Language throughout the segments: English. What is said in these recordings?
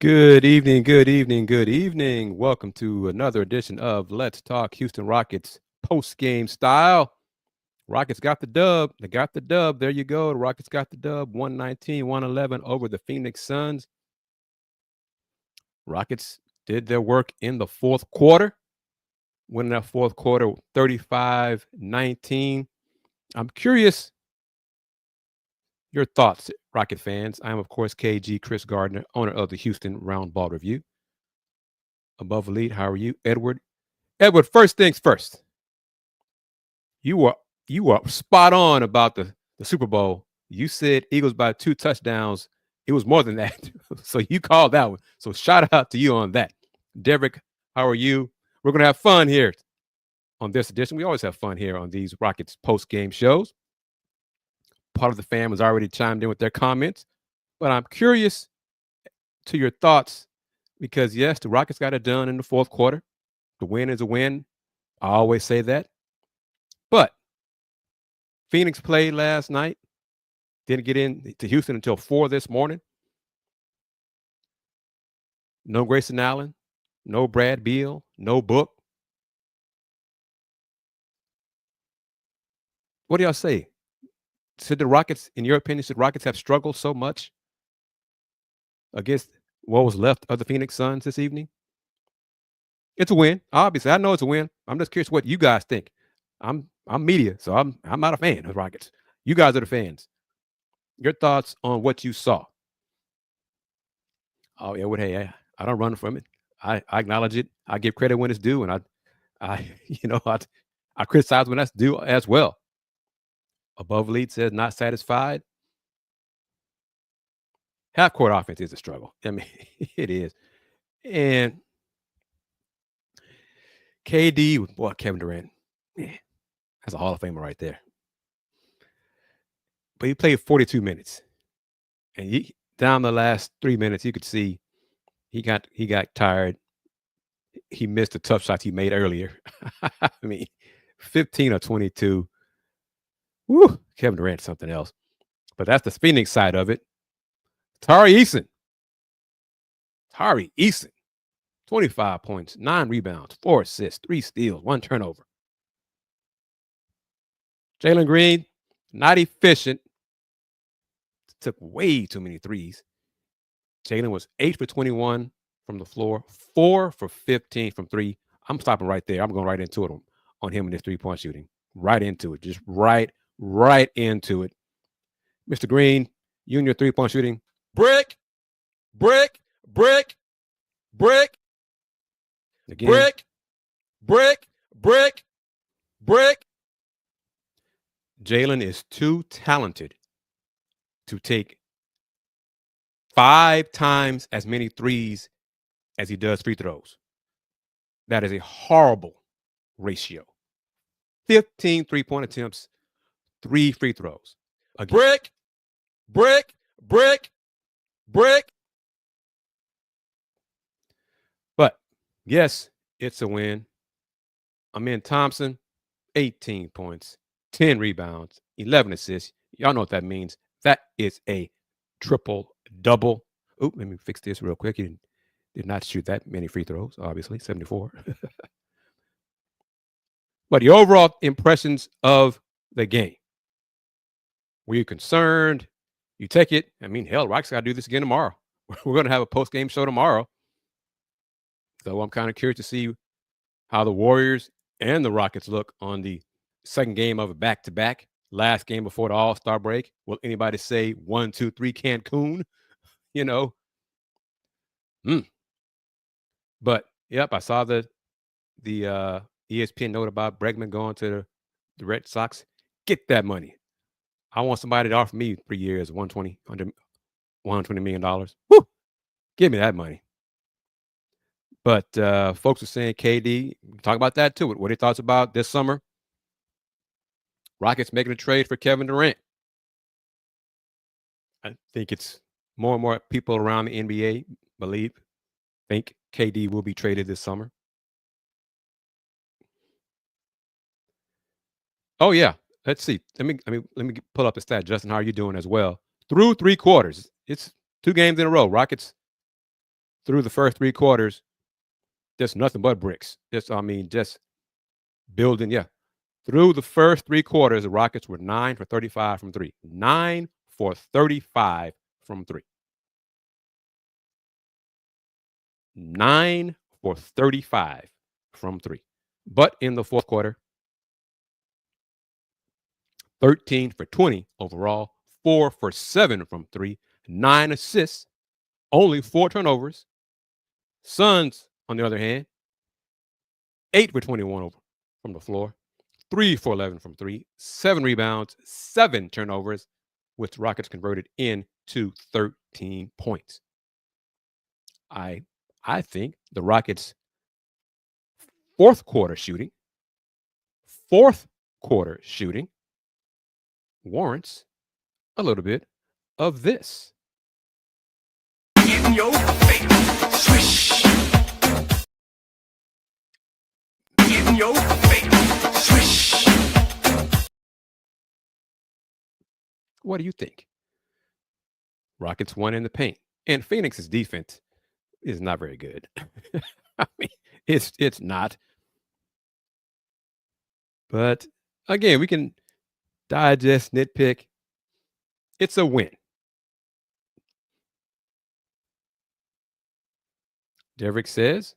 Good evening, good evening, good evening. Welcome to another edition of Let's Talk Houston Rockets post-game style. Rockets got the dub. They got the dub. There you go. The Rockets got the dub 119-111 over the Phoenix Suns. Rockets did their work in the fourth quarter, winning that fourth quarter 35-19. I'm curious your thoughts, Rocket fans. I am, of course, KG Kris Gardner, owner of the Houston Roundball Review. Above Elite, how are you? Edward, first things first. You were spot on about the Super Bowl. You said Eagles by 2 touchdowns. It was more than that. So you called that one. So shout out to you on that. Derek, how are you? We're going to have fun here on this edition. We always have fun here on these Rockets post-game shows. Part of the fam has already chimed in with their comments, but I'm curious to your thoughts because, yes, the Rockets got it done in the fourth quarter. The win is a win. I always say that. But Phoenix played last night. Didn't get into Houston until 4 this morning. No Grayson Allen, no Brad Beal, no Book. What do y'all say? Should the Rockets, in your opinion, should Rockets have struggled so much against what was left of the Phoenix Suns this evening? It's a win. Obviously, I know it's a win. I'm just curious what you guys think. I'm media, so I'm not a fan of Rockets. You guys are the fans. Your thoughts on what you saw? Oh yeah, well, hey, I don't run from it. I acknowledge it. I give credit when it's due, and I I criticize when that's due as well. Above Lead says not satisfied. Half court offense is a struggle. I mean, it is. And KD, boy, Kevin Durant, man, that's a Hall of Famer right there. But he played 42 minutes, and down the last 3 minutes, you could see he got tired. He missed the tough shots he made earlier. I mean, 15 or 22. Woo, Kevin Durant, something else. But that's the Phoenix side of it. Tari Eason, 25 points, 9 rebounds, 4 assists, 3 steals, 1 turnover. Jalen Green, not efficient. Took way too many threes. Jalen was 8 for 21 from the floor, 4 for 15 from 3. I'm stopping right there. I'm going right into it on him in this three-point shooting. Right into it. Just right into it. Mr. Green, you and your three-point shooting. Brick. Again. Brick. Jalen is too talented to take 5 times as many threes as he does free throws. That is a horrible ratio. 15 three-point attempts, 3 free throws. Again. Brick. But yes, it's a win. Amin Thompson, 18 points, 10 rebounds, 11 assists. Y'all know what that means. That is a triple-double. Oop, let me fix this real quick. He did not shoot that many free throws, obviously, 74. But the overall impressions of the game. Were you concerned? You take it. I mean, hell, Rockets got to do this again tomorrow. We're going to have a post-game show tomorrow. So I'm kind of curious to see how the Warriors and the Rockets look on the second game of a back-to-back. Last game before the All-Star break. Will anybody say 1, 2, 3 Cancun? You know. But yep, I saw the ESPN note about Bregman going to the Red Sox. Get that money. I want somebody to offer me 3 years, $120 million. Woo! Give me that money. But folks are saying KD, talk about that too. What are your thoughts about this summer? Rockets making a trade for Kevin Durant. I think it's more and more people around the NBA think KD will be traded this summer. Oh yeah, let's see. Let me pull up the stat. Justin, how are you doing as well? Through 3 quarters, it's 2 games in a row. Rockets through the first 3 quarters, just nothing but bricks. Just building. Yeah. Through the first 3 quarters, the Rockets were 9 for 35 from 3. 9 for 35 from 3. 9 for 35 from 3. But in the fourth quarter, 13 for 20 overall, 4 for 7 from 3, 9 assists, only 4 turnovers. Suns, on the other hand, 8 for 21 from the floor, 3 for 11 from 3, 7 rebounds, 7 turnovers, with the Rockets converted into 13 points. I think the Rockets' fourth quarter shooting warrants a little bit of this. In your face, swish. In your face, swish. What do you think? Rockets won in the paint, and Phoenix's defense is not very good. I mean, it's not. But again, we can digest, nitpick. It's a win. Derrick says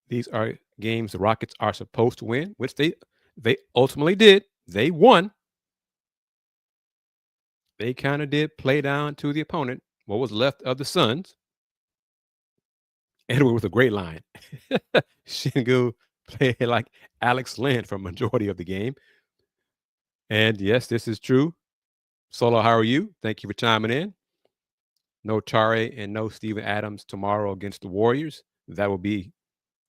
these are games the Rockets are supposed to win, which they ultimately did. They won. They kind of did play down to the opponent, what was left of the Suns. Edward with a great line. Shingu played like Alex Len for a majority of the game. And yes, this is true. Solo, how are you? Thank you for chiming in. No Tare and no Steven Adams tomorrow against the Warriors. They will be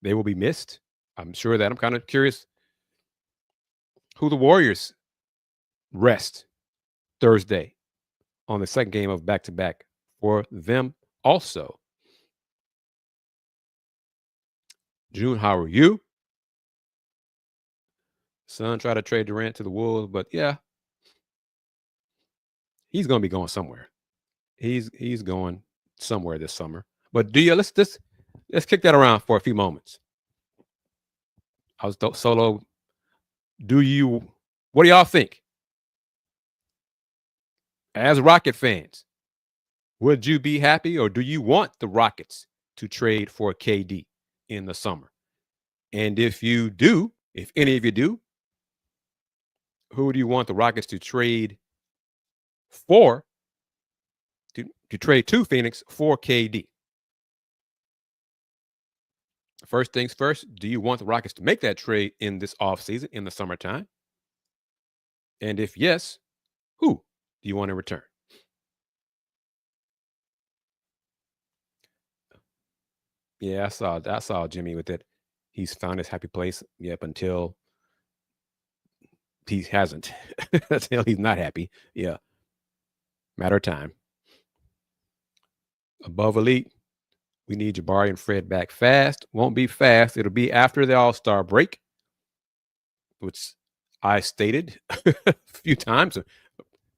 missed. I'm sure that. I'm kind of curious who the Warriors rest Thursday on the second game of back-to-back for them also. June, how are you? Son tried to trade Durant to the Wolves, but yeah, he's going to be going somewhere. He's going somewhere this summer. But let's kick that around for a few moments. I was Solo. What do y'all think? As Rocket fans, would you be happy, or do you want the Rockets to trade for KD in the summer? And if you do, if any of you do, who do you want the Rockets to trade for, to trade to Phoenix for KD? First things first, do you want the Rockets to make that trade in this offseason, in the summertime? And if yes, who do you want in return? Yeah, I saw Jimmy with it. He's found his happy place. Yep, until he hasn't. Until he's not happy. Yeah. Matter of time. Above elite, we need Jabari and Fred back fast. Won't be fast. It'll be after the All-Star break, which I stated a few times, a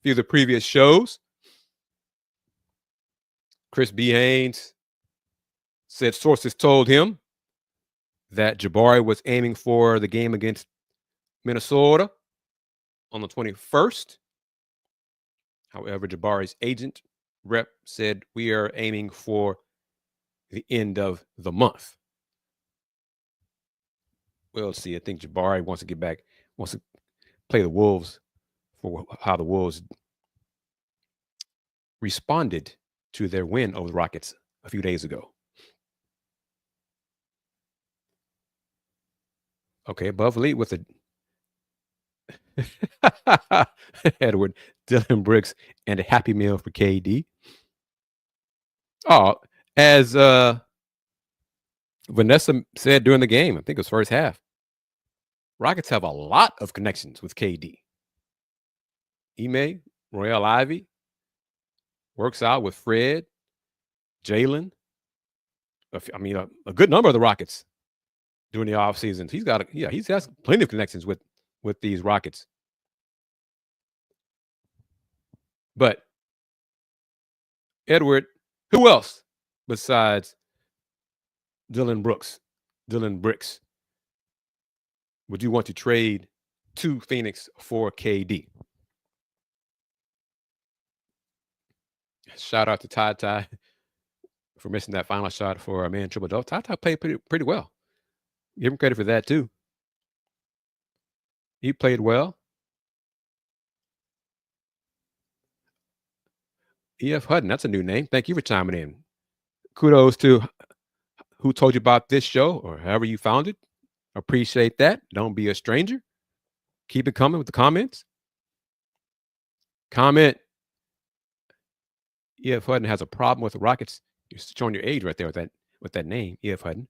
few of the previous shows. Chris B. Haynes said sources told him that Jabari was aiming for the game against Minnesota on the 21st. However, Jabari's agent rep said we are aiming for the end of the month. We'll see. I think Jabari wants to get back, wants to play the Wolves for how the Wolves responded to their win over the Rockets a few days ago. Okay, above elite with a Edward, Dylan Brooks, and a Happy Meal for KD. Oh, as Vanessa said during the game, I think it was first half, Rockets have a lot of connections with KD. Ime, Royale Ivy, works out with Fred, Jalen. I mean, a good number of the Rockets during the off season. He has plenty of connections with these Rockets. But Edward, who else besides Dylan Brooks, would you want to trade to Phoenix for KD? Shout out to Ty for missing that final shot for our man Triple Double. Ty played pretty well. Give him credit for that too. He played well. E.F. Hutton, that's a new name. Thank you for chiming in. Kudos to who told you about this show or however you found it. Appreciate that. Don't be a stranger. Keep it coming with the comments. Comment. E.F. Hutton has a problem with the Rockets. You're showing your age right there with that name, E.F. Hutton.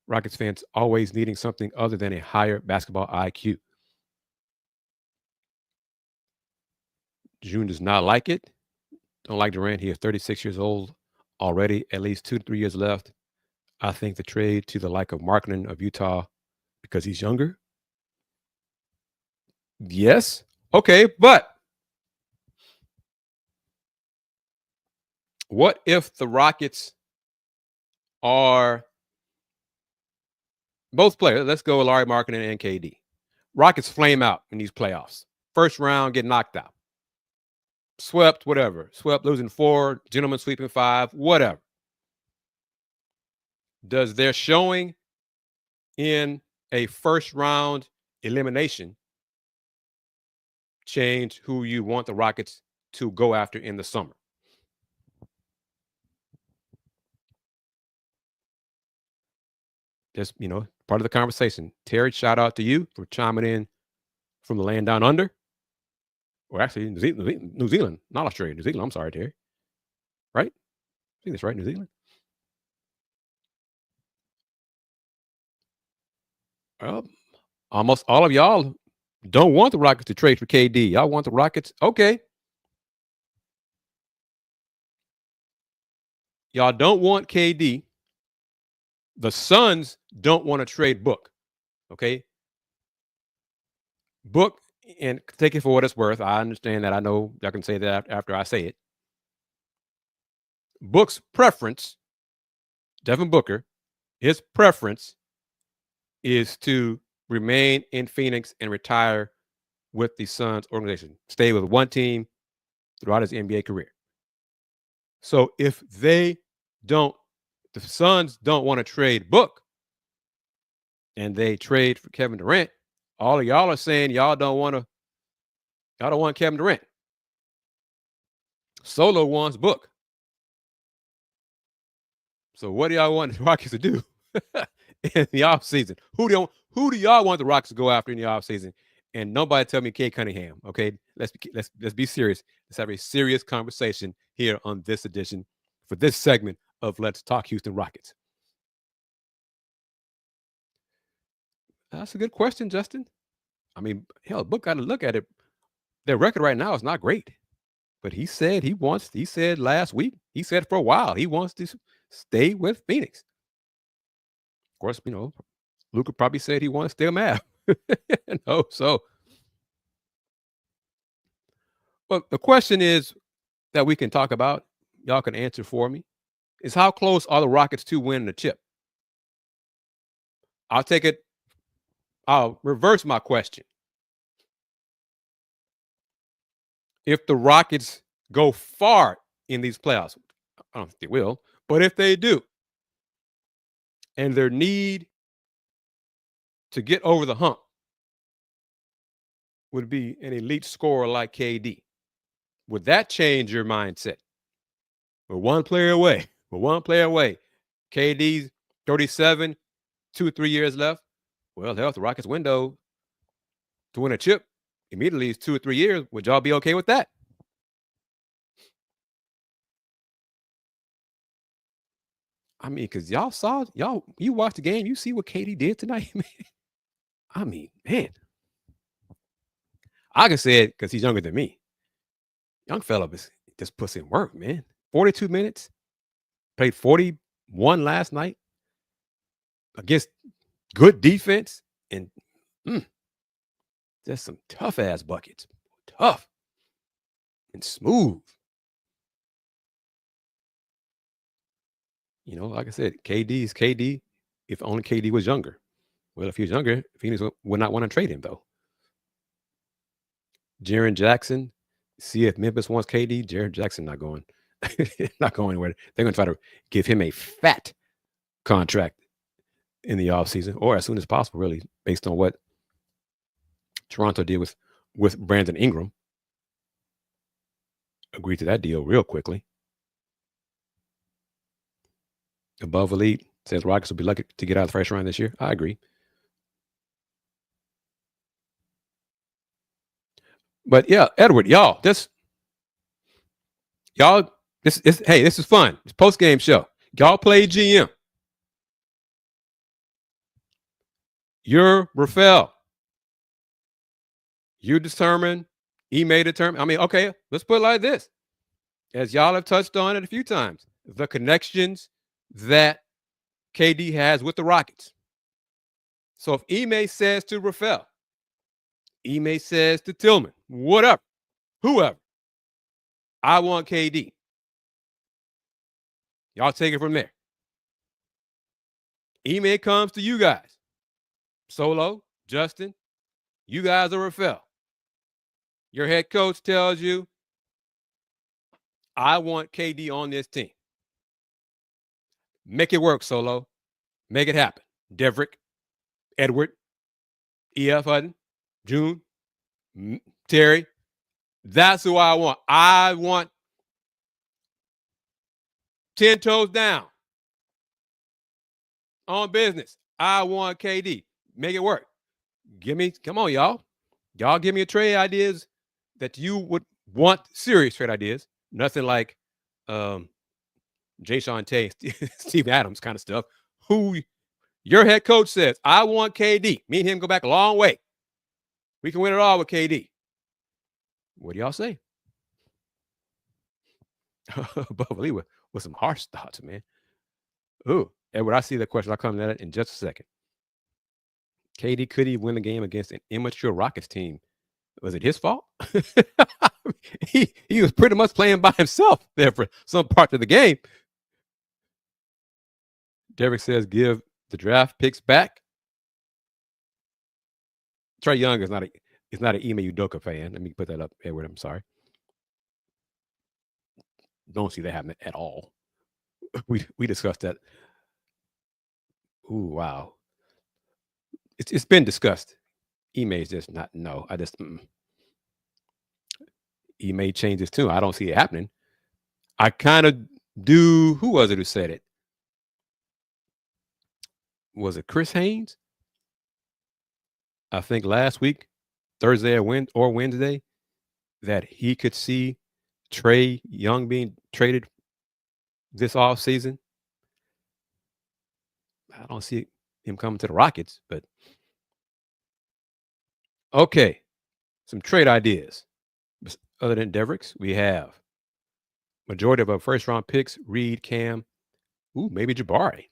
Rockets fans always needing something other than a higher basketball IQ. June does not like it. Don't like Durant. He is 36 years old already, at least 2 to 3 years left. I think the trade to the like of Markkanen of Utah because he's younger. Yes. Okay, but what if the Rockets are both players? Let's go with Larry Markkanen and KD. Rockets flame out in these playoffs. First round, get knocked out. Swept, whatever. Swept, losing 4, gentlemen sweeping 5, whatever. Does their showing in a first round elimination change who you want the Rockets to go after in the summer? Just, part of the conversation. Terry, shout out to you for chiming in from the land down under. Or actually, New Zealand, not Australia, New Zealand. I'm sorry, Terry. Right? I think that's right, New Zealand. Well, almost all of y'all don't want the Rockets to trade for KD. Y'all want the Rockets. Okay. Y'all don't want KD. The Suns don't want to trade Book. Okay. Book, and take it for what it's worth. I understand that. I know y'all can say that after I say it. Book's preference, Devin Booker, his preference is to remain in Phoenix and retire with the Suns organization. Stay with one team throughout his NBA career. So if the Suns don't want to trade Book and they trade for Kevin Durant, all of y'all are saying y'all don't want Kevin Durant. Solo wants Book. So what do y'all want the Rockets to do in the offseason? Who do y'all want the Rockets to go after in the offseason? And nobody tell me Kate Cunningham. Okay, let's be serious. Let's have a serious conversation here on this edition for this segment of Let's Talk Houston Rockets. That's a good question, Justin. I mean, hell, Book got to look at it. Their record right now is not great, but he said last week, he said for a while he wants to stay with Phoenix. Of course, Luka probably said he wants to stay a Mav. But the question is that we can talk about, y'all can answer for me, is how close are the Rockets to winning the chip? I'll reverse my question. If the Rockets go far in these playoffs, I don't think they will, but if they do, and their need to get over the hump would be an elite scorer like KD, would that change your mindset? We're one player away. KD's 37, 2-3 years left. Well, hell, if the Rockets window to win a chip immediately is 2 or 3 years, would y'all be okay with that? I mean, because you watched the game, you see what KD did tonight, man. I mean, man. I can say it because he's younger than me. Young fella just puts in work, man. 42 minutes, played 41 last night against good defense and just some tough ass buckets. Tough and smooth. Like I said, KD is KD. If only KD was younger. Well, if he was younger, Phoenix would not want to trade him, though. Jaren Jackson, see if Memphis wants KD. Jaren Jackson not going, not going anywhere. They're going to try to give him a fat contract in the offseason or as soon as possible, really, based on what Toronto did with Brandon Ingram. Agreed to that deal real quickly. Above Elite says Rockets will be lucky to get out of the first round this year. I agree. But yeah, Edward, this is fun. It's post-game show. Y'all play GM. You're Rafael. You determine, may determine. I mean, okay, let's put it like this. As y'all have touched on it a few times, the connections that KD has with the Rockets. So if Ime says to Rafael, Ime says to Tillman, whatever, whoever, I want KD. Y'all take it from there. Ime comes to you guys. Solo, Justin, you guys are Rafael. Your head coach tells you, I want KD on this team. Make it work, Solo. Make it happen. Deverick, Edward, E.F. Hutton, June, Terry. That's who I want. I want 10 toes down on business. I want KD. Make it work. Come on, y'all. Y'all give me a trade ideas that you would want, serious trade ideas. Nothing like Jay Sean Tay, Steve Adams kind of stuff. Who your head coach says, I want KD. Me and him go back a long way. We can win it all with KD. What do y'all say? Above Lee with some harsh thoughts, man. Ooh, Edward, I see the question. I'll come to that in just a second. KD, could he win the game against an immature Rockets team? Was it his fault? he was pretty much playing by himself there for some part of the game. Derek says, give the draft picks back. Trae Young is not an Ime Udoka fan. Let me put that up, Edward. I'm sorry. Don't see that happening at all. We discussed that. Ooh, wow. It's been discussed. Ime is just not. No, I just. He may change his tune. I don't see it happening. I kind of do. Who was it who said it? Was it Chris Haynes? I think last week, Thursday or Wednesday, that he could see Trae Young being traded this off season. I don't see him coming to the Rockets, but okay. Some trade ideas. Other than Deverick's, we have majority of our first round picks, Reed, Cam, maybe Jabari.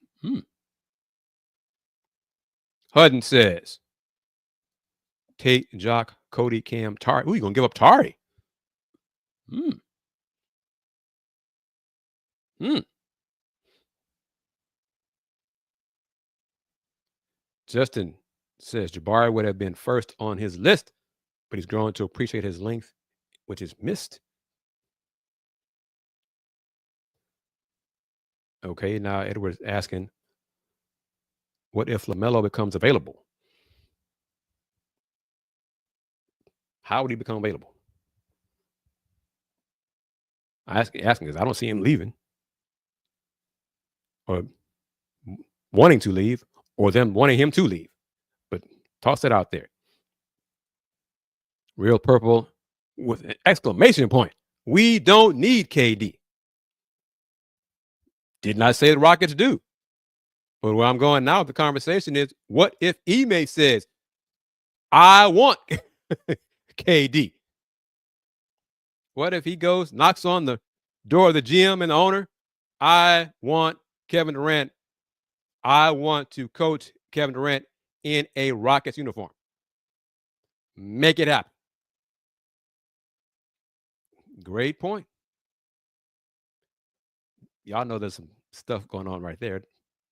Hutton says, Tate, Jock, Cody, Cam, Tari. You going to give up Tari? Justin says Jabari would have been first on his list, but he's grown to appreciate his length, which is missed. Okay, now Edward's asking, what if LaMelo becomes available? How would he become available? Asking because I don't see him leaving or wanting to leave or them wanting him to leave. But toss it out there. Real Purple with an exclamation point. We don't need KD. Did not say the Rockets do. But where I'm going now with the conversation is, what if Ime says, I want KD? What if he goes, knocks on the door of the GM and the owner? I want Kevin Durant. I want to coach Kevin Durant in a Rockets uniform. Make it happen. Great point. Y'all know there's some stuff going on right there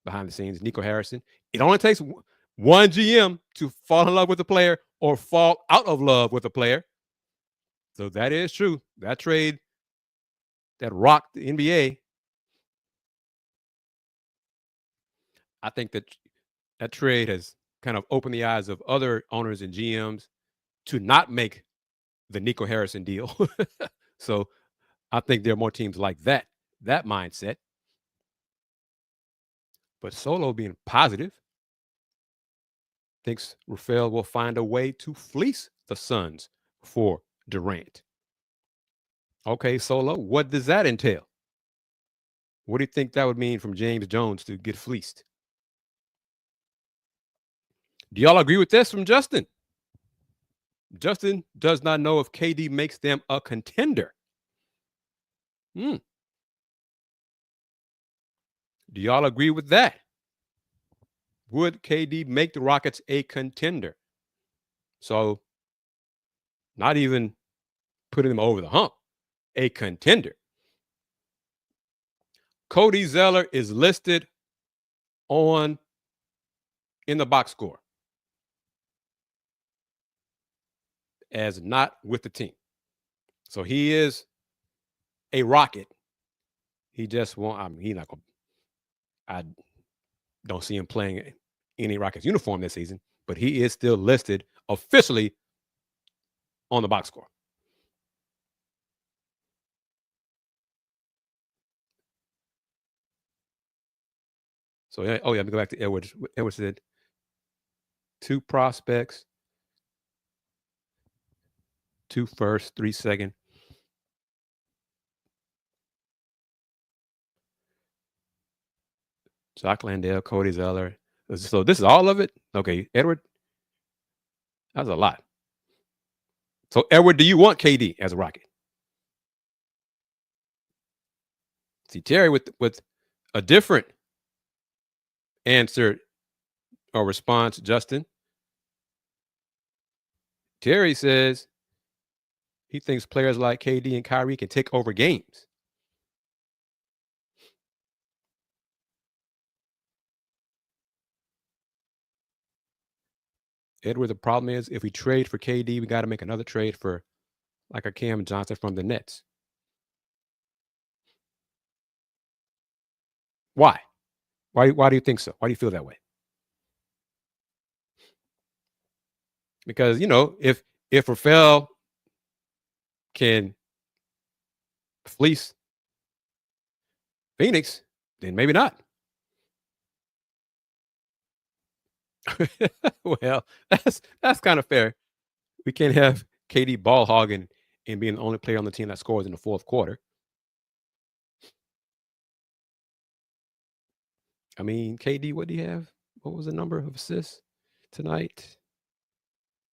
behind the scenes. Nico Harrison. It only takes one GM to fall in love with a player or fall out of love with a player. So that is true. That trade that rocked the NBA, I think that trade has kind of opened the eyes of other owners and GMs to not make the Nico Harrison deal. So I think there are more teams like that mindset. But Solo being positive thinks Rafael will find a way to fleece the Suns for Durant. Okay, Solo, what does that entail? What do you think that would mean from James Jones to get fleeced? Do y'all agree with this from Justin? Justin does not know if KD makes them a contender. Do y'all agree with that? Would KD make the Rockets a contender? So, not even putting them over the hump, a contender. Cody Zeller is listed in the box score as not with the team. So he is a Rocket. He just won't. I mean, he's not going. I don't see him playing any Rockets uniform this season, but he is still listed officially on the box score. So let me go back to Edwards. Edwards said 2 prospects, 2 first, 3 second. Jock Landale, Cody Zeller. So this is all of it? Okay, Edward. That's a lot. So Edward, do you want KD as a Rocket? See, Terry with a different answer or response, Justin. Terry says he thinks players like KD and Kyrie can take over games. Edward, the problem is if we trade for KD, we got to make another trade for like a Cam Johnson from the Nets. Why? Why do you think so? Why do you feel that way? Because if Rafael can fleece Phoenix, then maybe not. Well, that's kind of fair. We can't have KD ball hogging and being the only player on the team that scores in the fourth quarter. I mean, KD, what do you have? What was the number of assists tonight?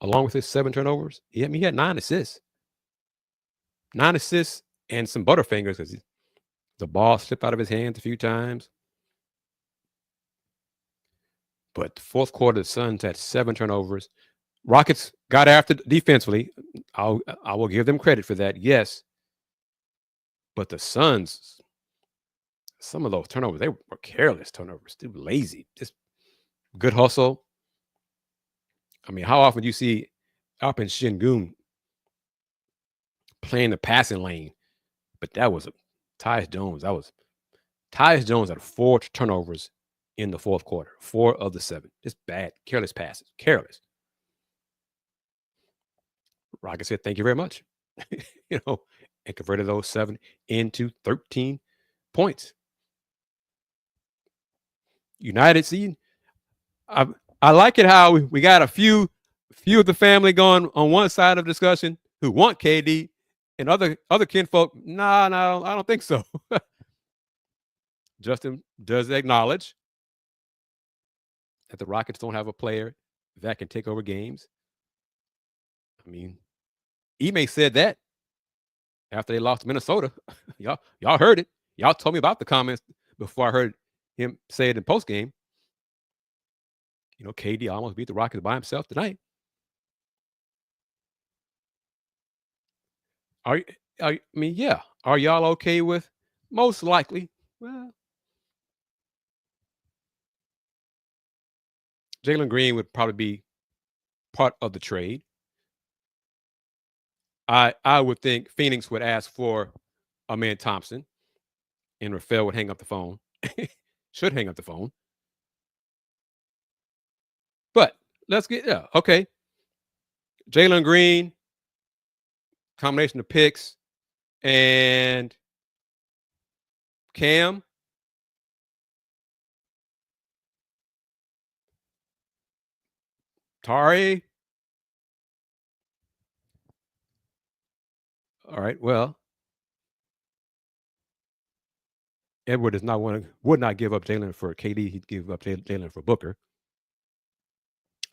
Along with his 7 turnovers, he had 9 assists. 9 assists and some butterfingers because the ball slipped out of his hands a few times. But the fourth quarter, the Suns had 7 turnovers. Rockets got after defensively. I will give them credit for that, yes. But the Suns, some of those turnovers, they were careless turnovers. They were lazy. Just good hustle. I mean, how often do you see Alpin Şengün playing the passing lane? But that was Tyus Jones. Tyus Jones had 4 turnovers in the fourth quarter. 4 of the 7. Just bad, careless passes. Careless. Rockets said, thank you very much. And converted those 7 into 13 points. United seed. I like it how we got a few of the family going on one side of the discussion who want KD, and other kinfolk. No, I don't think so. Justin does acknowledge that the Rockets don't have a player that can take over games. I mean, Ime said that after they lost to Minnesota. y'all heard it. Y'all told me about the comments before I heard him say it in postgame. KD almost beat the Rockets by himself tonight. I mean, yeah. Are y'all okay with most likely? Well, Jalen Green would probably be part of the trade. I would think Phoenix would ask for Amen Thompson, and Rafael would hang up the phone. Should hang up the phone. But let's get okay. Jalen Green, combination of picks, and Cam. Tari. All right. Well, Edward would not give up Jalen for KD. He'd give up Jalen for Booker.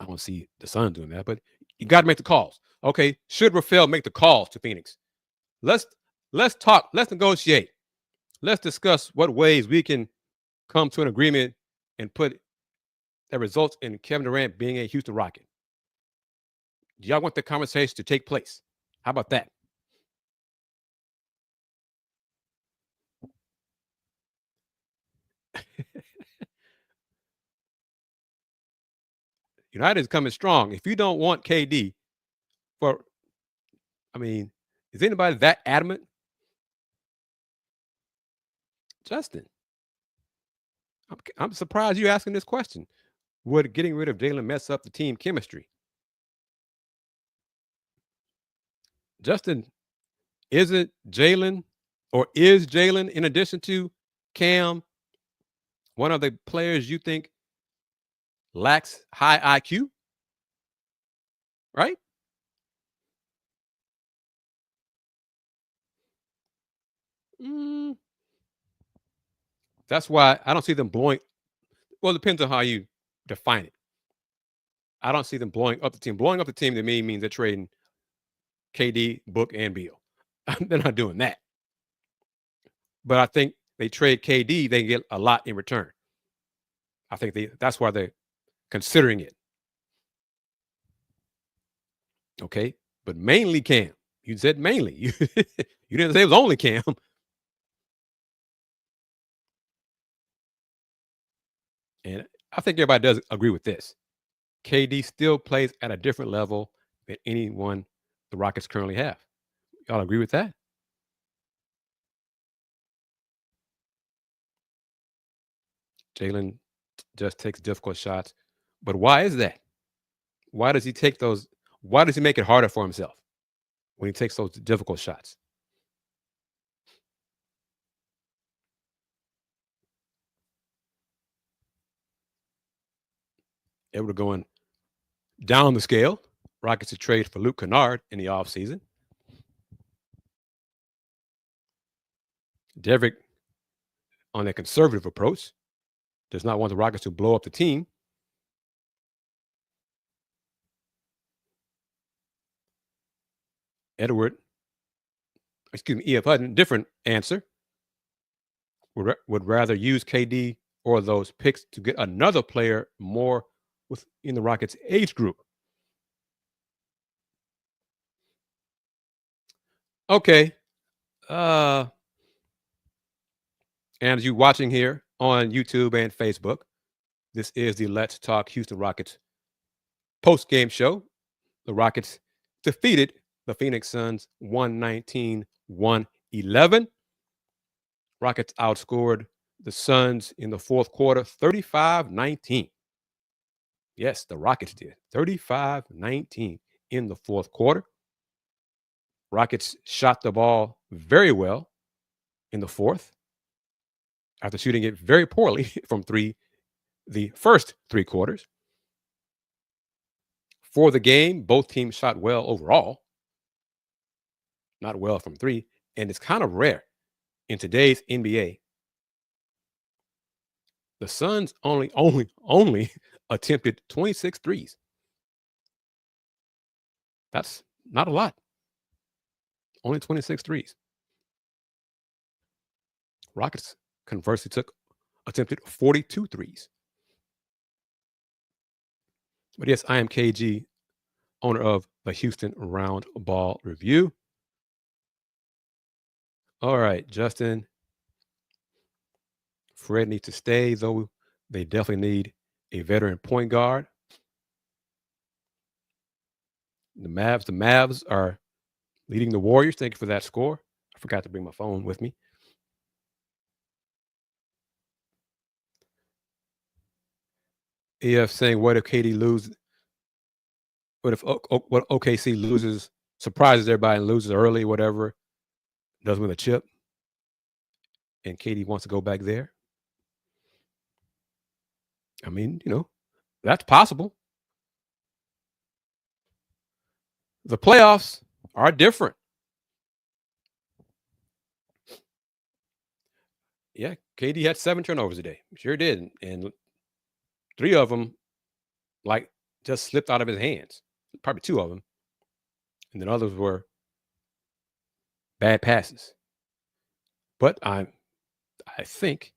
I don't see the Suns doing that, but you got to make the calls. Okay. Should Rafael make the calls to Phoenix? Let's talk. Let's negotiate. Let's discuss what ways we can come to an agreement and put that results in Kevin Durant being a Houston Rocket. Do y'all want the conversation to take place? How about that? United is coming strong. If you don't want KD is anybody that adamant? Justin, I'm surprised you asking this question. Would getting rid of Jalen mess up the team chemistry? Justin, isn't Jalen or is Jalen, in addition to Cam, one of the players you think lacks high IQ? Right? Mm, that's why I don't see them blowing. Well, it depends on how you define it. I don't see them blowing up the team. Blowing up the team to me means they're trading KD, Book, and Beal. They're not doing that. But I think they trade KD, they get a lot in return. I think that's why they're considering it. Okay. But mainly Cam. You said mainly. You didn't say it was only Cam. And I think everybody does agree with this. KD still plays at a different level than anyone the Rockets currently have. Y'all agree with that? Jalen just takes difficult shots. But why is that? Why does he take those? Why does he make it harder for himself when he takes those difficult shots? Able to going down the scale. Rockets to trade for Luke Kennard in the offseason. Derrick, on a conservative approach, does not want the Rockets to blow up the team. E.F. Hutton, different answer. Would rather use KD or those picks to get another player more within the Rockets' age group. Okay. And as you watching here on YouTube and Facebook, this is the Let's Talk Houston Rockets post-game show. The Rockets defeated the Phoenix Suns 119-111. Rockets outscored the Suns in the fourth quarter 35-19. Yes, the Rockets did. 35-19 in the fourth quarter. Rockets shot the ball very well in the fourth after shooting it very poorly from the first three quarters. For the game, both teams shot well overall, not well from three, and it's kind of rare in today's NBA. The Suns only attempted 26 threes. That's not a lot. Only 26 threes. Rockets conversely attempted 42 threes. But yes, I am KG, owner of the Houston Roundball Review. All right, Justin. Fred needs to stay, though they definitely need a veteran point guard. The Mavs are leading the Warriors. Thank you for that score. I forgot to bring my phone with me. EF saying, what if KD loses? What if what OKC loses, surprises everybody and loses early, whatever, doesn't win a chip, and KD wants to go back there? I mean, that's possible. The playoffs are different. Yeah, KD had 7 turnovers today. Sure did. And 3 of them, like, just slipped out of his hands. Probably 2 of them. And then others were bad passes. But I think,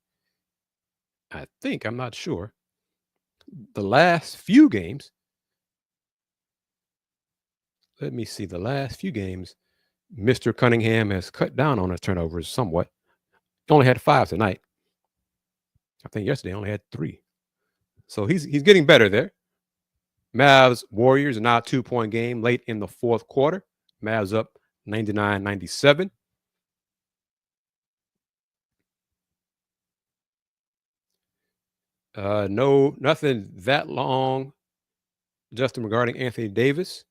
I'm not sure, the last few games, let me see, the last few games, Mr. Cunningham has cut down on his turnovers somewhat. He only had 5 tonight. I think yesterday he only had 3. So he's getting better there. Mavs Warriors, now 2-point game late in the fourth quarter. Mavs up 99-97. No, nothing that long, Justin, regarding Anthony Davis.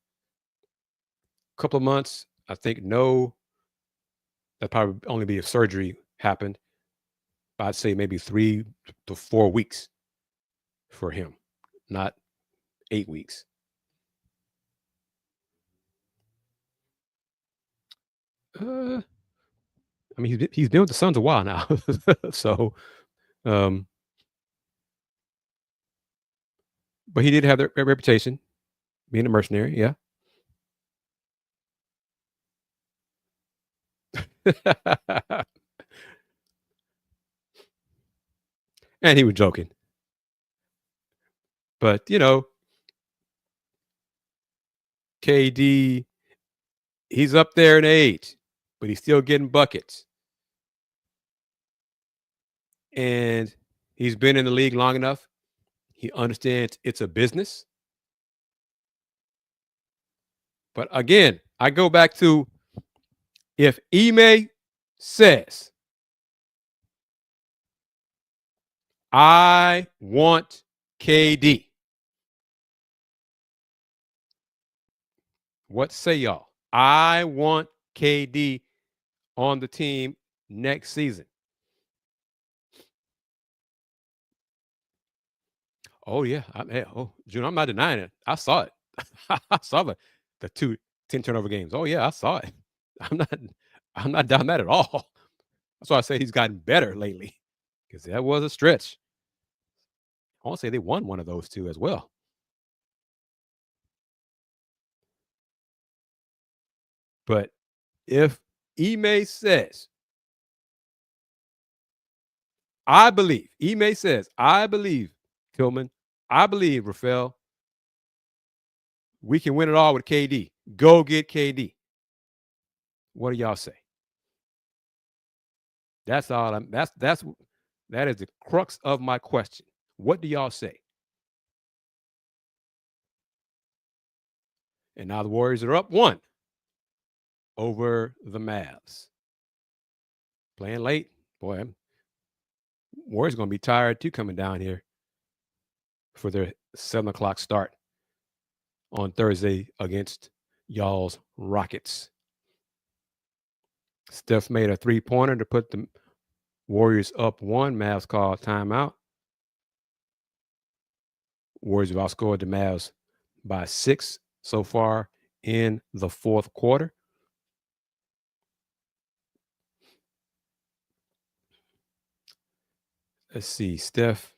Couple of months, I think. No, that probably only be if surgery happened. I'd say maybe 3 to 4 weeks for him, not 8 weeks. I mean, he's been with the Suns a while now, so. But he did have the reputation being a mercenary, yeah. And he was joking. But, KD, he's up there in age, but he's still getting buckets. And he's been in the league long enough. He understands it's a business. But again, I go back to, if Ime says, I want KD, what say y'all? I want KD on the team next season. Oh yeah, June, I'm not denying it. I saw it. I saw the 2 10 turnover games. Oh yeah, I saw it. I'm not I'm not down that at all. That's why I say he's gotten better lately, because that was a stretch. I want to say they won one of those 2 as well. But if Ime says, Ime says, I believe, Tillman, I believe, Rafael, we can win it all with KD. Go get KD. What do y'all say? That's all that is the crux of my question. What do y'all say? And now the Warriors are up 1 over the Mavs. Playing late. Boy, Warriors going to be tired too coming down here for their 7 o'clock start on Thursday against y'all's Rockets. Steph made a 3-pointer to put the Warriors up 1. Mavs called timeout. Warriors have outscored the Mavs by 6 so far in the fourth quarter. Let's see, Steph,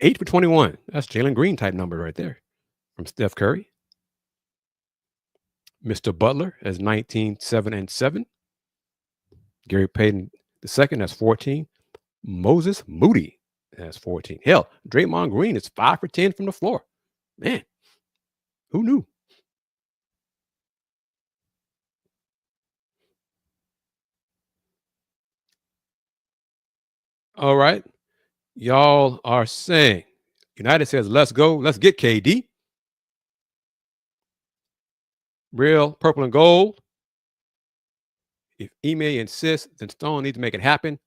8 for 21. That's Jalen Green type number right there from Steph Curry. Mr. Butler has 19, 7, and 7. Gary Payton II has 14. Moses Moody has 14. Hell, Draymond Green is 5 for 10 from the floor. Man, who knew? All right. Y'all are saying, United says, let's go. Let's get KD. Real purple and gold. If Ime insists, then Stone needs to make it happen,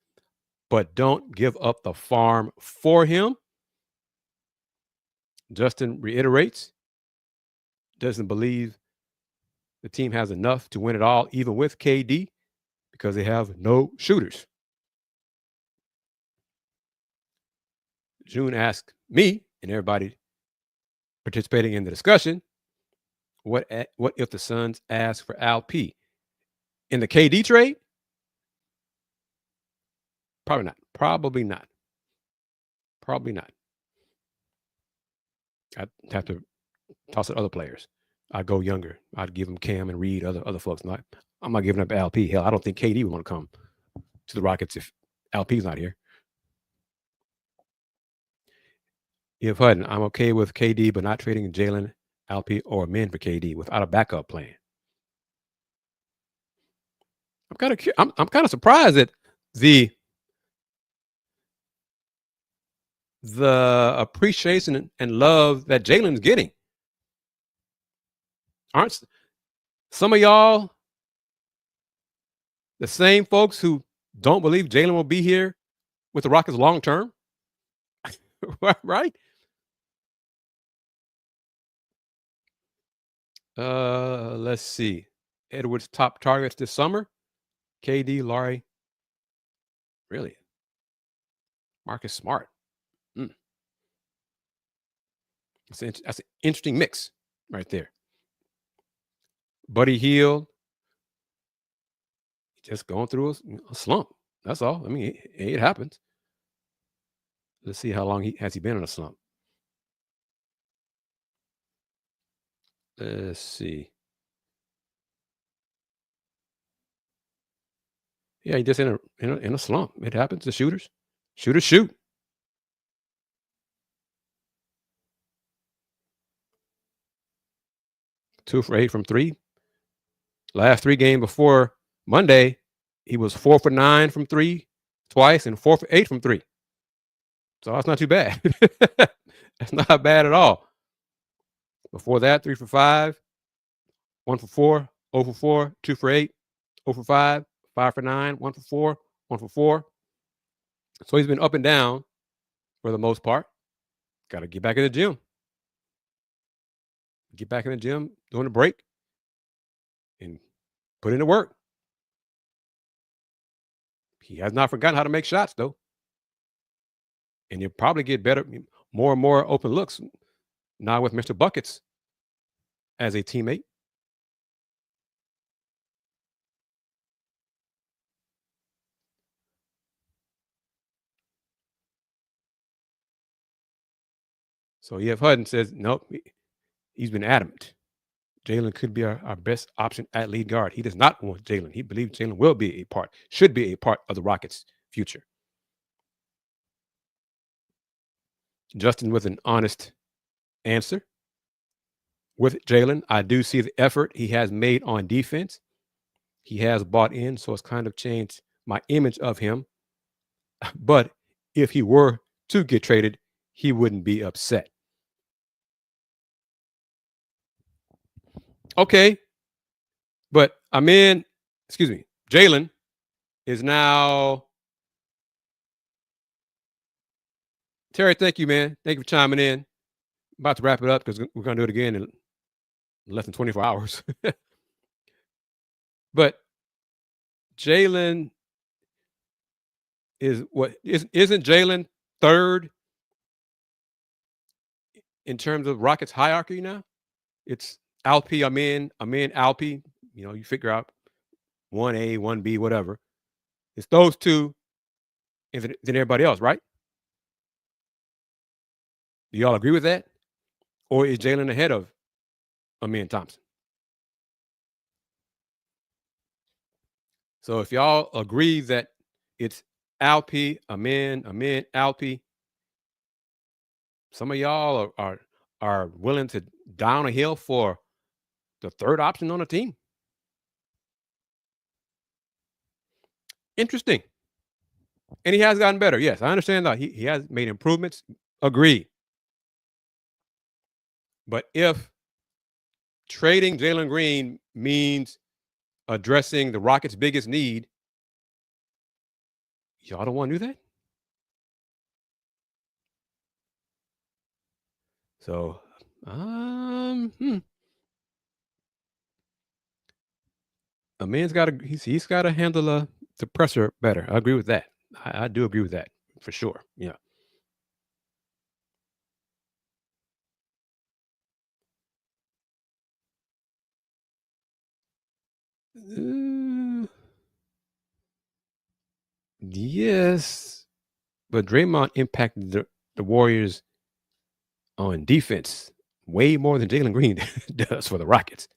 but don't give up the farm for him. Justin reiterates, doesn't believe the team has enough to win it all, even with KD, because they have no shooters. June asked me and everybody participating in the discussion, what if the Suns ask for Al P? In the KD trade? Probably not. Probably not. Probably not. I'd have to toss it other players. I'd go younger. I'd give them Cam and Reed, other folks. I'm not giving up Al P. Hell, I don't think KD would want to come to the Rockets if Al P's not here. If Hutton, I'm okay with KD, but not trading Jalen, Al P, or men for KD without a backup plan. I'm kind of surprised at the appreciation and love that Jalen's getting. Aren't some of y'all the same folks who don't believe Jalen will be here with the Rockets long term? Right? Let's see. Edwards' top targets this summer. KD, Laurie. Really? Marcus Smart. That's an interesting mix right there. Buddy Hield, just going through a slump. That's all. I mean, it happens. Let's see how long has he been in a slump. Let's see. Yeah, he just in a slump. It happens to shooters. Shooters shoot. Two for 8 from 3. Last 3 games before Monday, he was 4 for 9 from 3 twice and 4 for 8 from 3. So that's not too bad. That's not bad at all. Before that, 3 for 5, 1 for 4, 0 for 4, 2 for 8, 0 for 5, 5 for 9, 1 for 4, 1 for 4. So he's been up and down for the most part. Got to get back in the gym. Get back in the gym during the break and put in the work. He has not forgotten how to make shots, though. And you'll probably get better, more and more open looks now with Mr. Buckets as a teammate. So EF Hutton says, nope, he's been adamant. Jalen could be our best option at lead guard. He does not want Jalen. He believes Jalen will be a part, should be a part of the Rockets' future. Justin with an honest answer. With Jalen, I do see the effort he has made on defense. He has bought in, so it's kind of changed my image of him. But if he were to get traded, he wouldn't be upset. Okay. But Jalen is now. Terry, thank you, man. Thank you for chiming in. About to wrap it up because we're going to do it again in less than 24 hours. But Jalen isn't Jalen third in terms of Rockets hierarchy now? It's Alp, I'm in Alp. You figure out 1A, 1B, whatever. It's those two and then everybody else, right? Do y'all agree with that? Or is Jalen ahead of Amin Thompson? So if y'all agree that it's Alp, Amin, Alp, some of y'all are willing to down a hill for the third option on the team. Interesting. And he has gotten better. Yes, I understand that. He has made improvements. Agreed. But if trading Jalen Green means addressing the Rockets' biggest need. Y'all don't want to do that? So, a man's got to he's got to handle the pressure better. I agree with that. I do agree with that for sure. Yeah. Uh, yes, but Draymond impacted the Warriors on defense way more than Jalen Green does for the Rockets.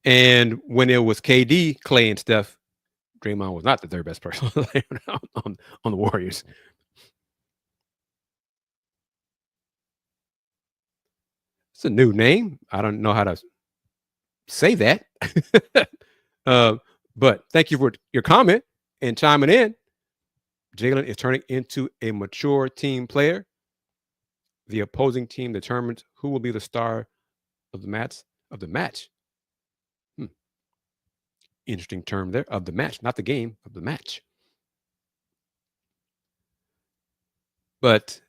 And when it was KD, Clay, and Steph, Draymond was not the third best person on the Warriors. It's a new name. I don't know how to say that. uh, but thank you for your comment and chiming in. Jalen is turning into a mature team player. The opposing team determines who will be the star of the match. Hmm. Interesting term there. Of the match, not the game, of the match. But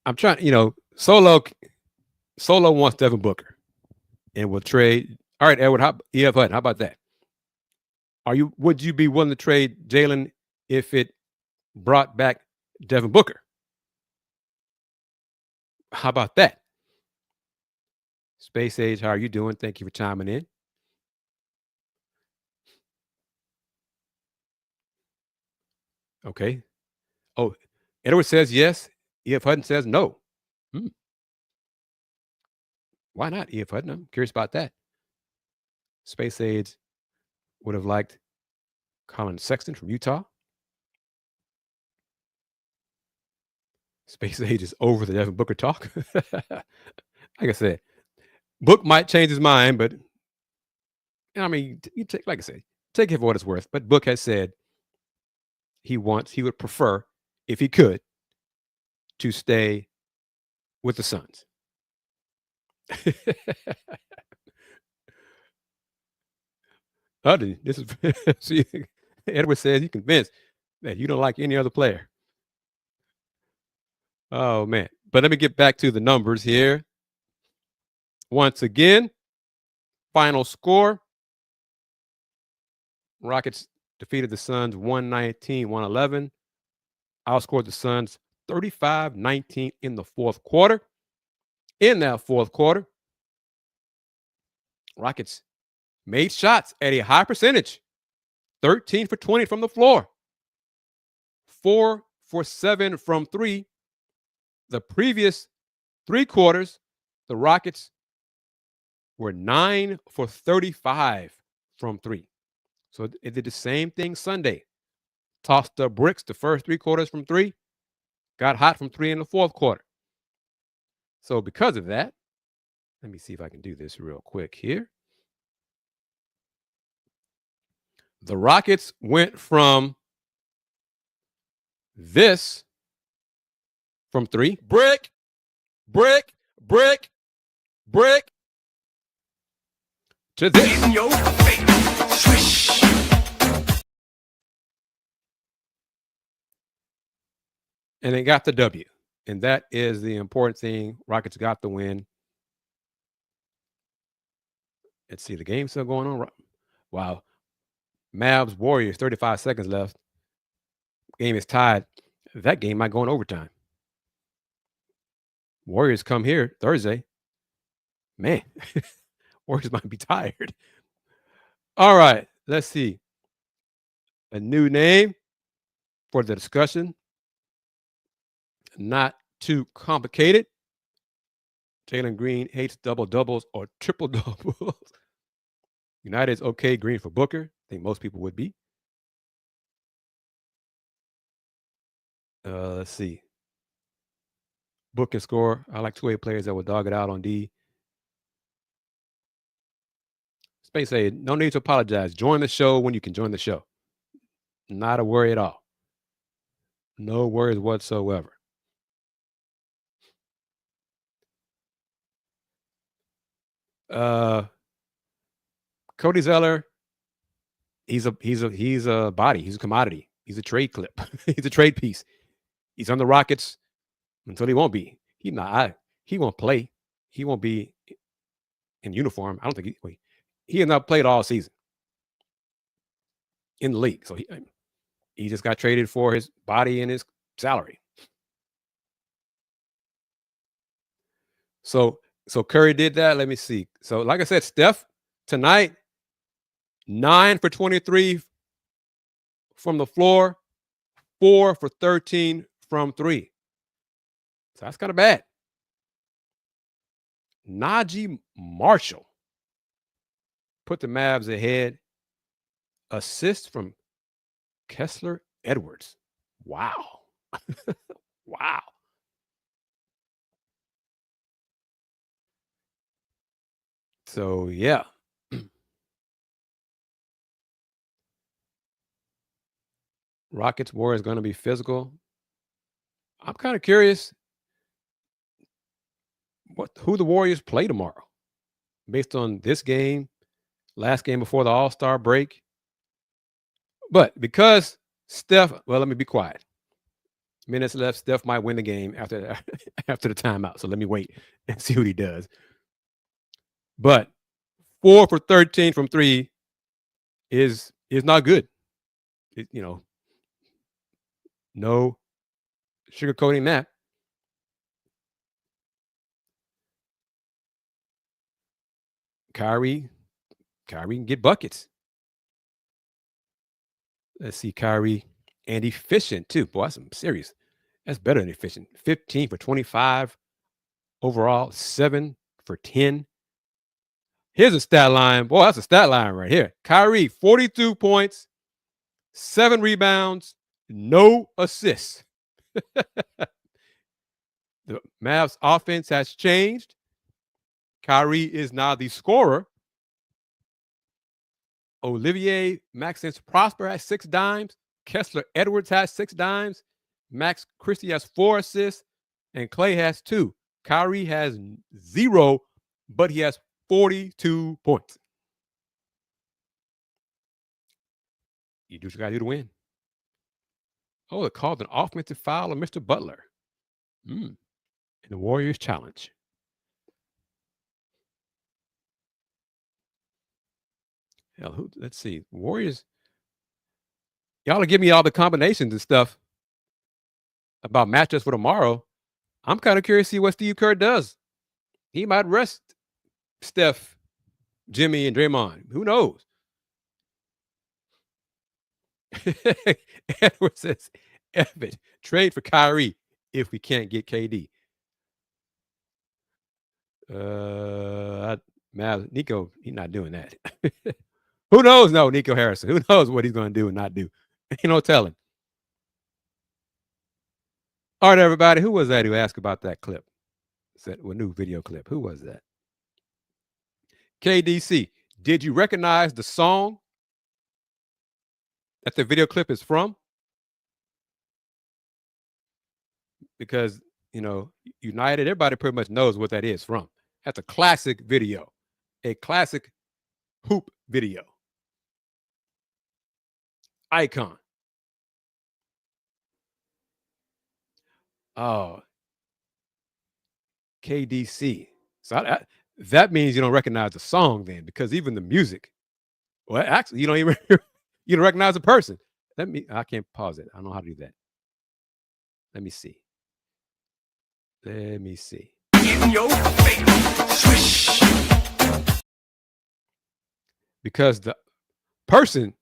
I'm trying, Solo wants Devin Booker and will trade. All right, Edward, EF Hutton, how about that? Would you be willing to trade Jalen if it brought back Devin Booker? How about that? Space Age, how are you doing? Thank you for chiming in. Okay. Oh, Edward says yes. EF Hutton says no. Hmm. Why not, EF Hutton? I'm curious about that. Space Age would have liked Colin Sexton from Utah. Space Age is over the Devin Booker talk. Like I said, Book might change his mind, but I mean, you take, like I said, take it for what it's worth. But Book has said he would prefer, if he could, to stay with the Suns. This is see, Edward says he's convinced that you don't like any other player. Oh man. But let me get back to the numbers here. Once again, final score. Rockets defeated the Suns 119-111. Outscored the Suns 35-19 in the fourth quarter. In that fourth quarter, Rockets made shots at a high percentage. 13 for 20 from the floor. 4 for 7 from 3. The previous 3 quarters, the Rockets were 9 for 35 from 3. So it did the same thing Sunday. Tossed up bricks the first 3 quarters from 3. Got hot from 3 in the fourth quarter. So because of that, let me see if I can do this real quick here. The Rockets went from this from 3. Brick, brick, brick, brick. To this. In your face. Swish. And they got the W. And that is the important thing. Rockets got the win. Let's see, the game's still going on. Wow. Mavs Warriors, 35 seconds left. Game is tied. That game might go in overtime. Warriors come here Thursday. Man, Warriors might be tired. All right, let's see. A new name for the discussion. Not too complicated. Jalen Green hates double doubles or triple doubles. United's okay. Green for Booker. I think most people would be. Let's see. Book and score. I like two-way players that will dog it out on D. Space say, no need to apologize. Join the show when you can join the show. Not a worry at all. No worries whatsoever. Cody Zeller, he's a body. He's a commodity. He's a trade clip. He's a trade piece. He's on the Rockets until he won't be. He won't play. He won't be in uniform. I don't think he has not played all season in the league. So he just got traded for his body and his salary. So Curry did that. Let me see. So like I said, Steph tonight, 9 for 23 from the floor, 4 for 13 from 3. So that's kind of bad. Najee Marshall put the Mavs ahead. Assist from Kessler Edwards. Wow. Wow. So, yeah. Rockets war is going to be physical. I'm kind of curious who the Warriors play tomorrow based on this game, last game before the All-Star break. But because Steph, well, let me be quiet. Minutes left. Steph might win the game after the timeout. So let me wait and see what he does. But 4 for 13 from 3 is not good. No sugarcoating that. Kyrie can get buckets. Let's see, Kyrie, and efficient too. Boy, that's serious. That's better than efficient. 15 for 25 overall, 7 for 10. Here's a stat line. Boy, that's a stat line right here. Kyrie, 42 points, 7 rebounds, no assists. The Mavs offense has changed. Kyrie is now the scorer. Olivier Maxence Prosper has 6 dimes. Kessler Edwards has 6 dimes. Max Christie has 4 assists. And Clay has 2. Kyrie has 0, but he has 42 points. You do what you got to do to win. Oh, it called an offensive foul on Mr. Butler. In the Warriors challenge. Hell, let's see. Warriors. Y'all will give me all the combinations and stuff about matchups for tomorrow. I'm kind of curious to see what Steve Kerr does. He might rest Steph, Jimmy, and Draymond. Who knows? Edward says, Evan, trade for Kyrie if we can't get KD. Nico, he's not doing that. Who knows? No, Nico Harrison. Who knows what he's going to do and not do? Ain't no telling. All right, everybody. Who was that who asked about that clip? That new video clip. Who was that? KDC. Did you recognize the song that the video clip is from? Because, United, everybody pretty much knows what that is from. That's a classic video, a classic hoop video. Icon. Oh, KDC. So that means you don't recognize the song then, because even the music, well, actually, you don't even you don't recognize the person. I can't pause it. I don't know how to do that. Let me see. In your face. Swish. Because the person,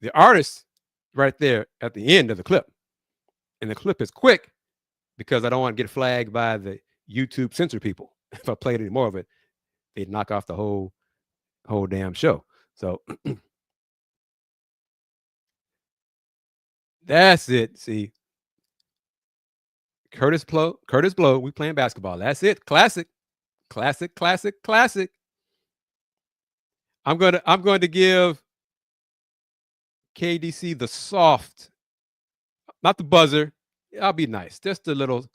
the artist, right there at the end of the clip, and the clip is quick because I don't want to get flagged by the YouTube censor people. If I played any more of it, they'd knock off the whole damn show. So that's it. See, Curtis Blow. We playing basketball. That's it. Classic. I'm going to give KDC the soft, not the buzzer, I'll be nice. Just a little.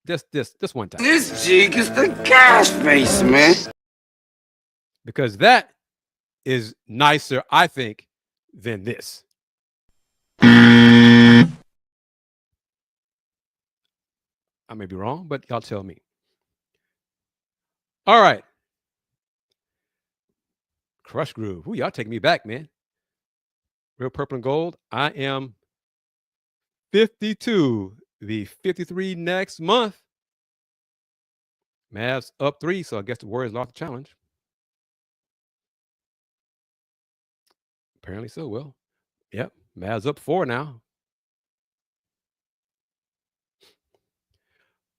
Just one time. This jig is the gas face, man. Because that is nicer, I think, than this. I may be wrong, but y'all tell me. All right. Crush Groove. Ooh, y'all taking me back, man. Real Purple and Gold. I am 52. The 53 next month. Mavs up 3, so I guess the Warriors lost the challenge. Apparently so. Well, yep. Mavs up 4 now.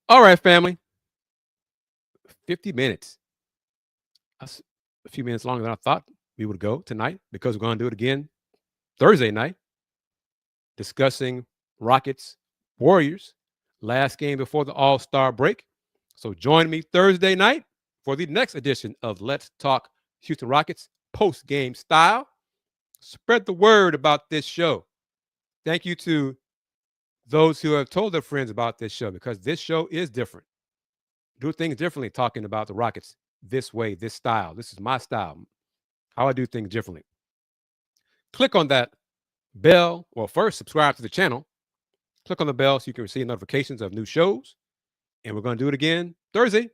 All right, family. 50 minutes. That's a few minutes longer than I thought we would go tonight because we're going to do it again Thursday night, discussing Rockets Warriors, last game before the All-Star break. So join me Thursday night for the next edition of Let's Talk Houston Rockets post-game style. Spread the word about this show. Thank you to those who have told their friends about this show because this show is different. Do things differently talking about the Rockets this way, this style. This is my style, how I do things differently. Click on that bell. Well, first, subscribe to the channel. Click on the bell so you can receive notifications of new shows. And we're going to do it again Thursday.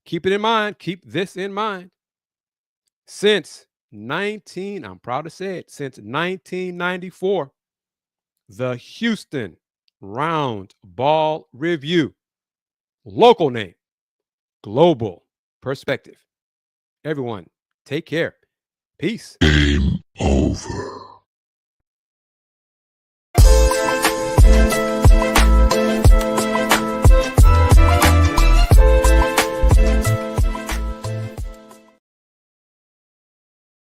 Keep it in mind. Keep this in mind. Since I'm proud to say it, since 1994, the Houston Roundball Review. Local name, global perspective. Everyone, take care. Peace. Game over.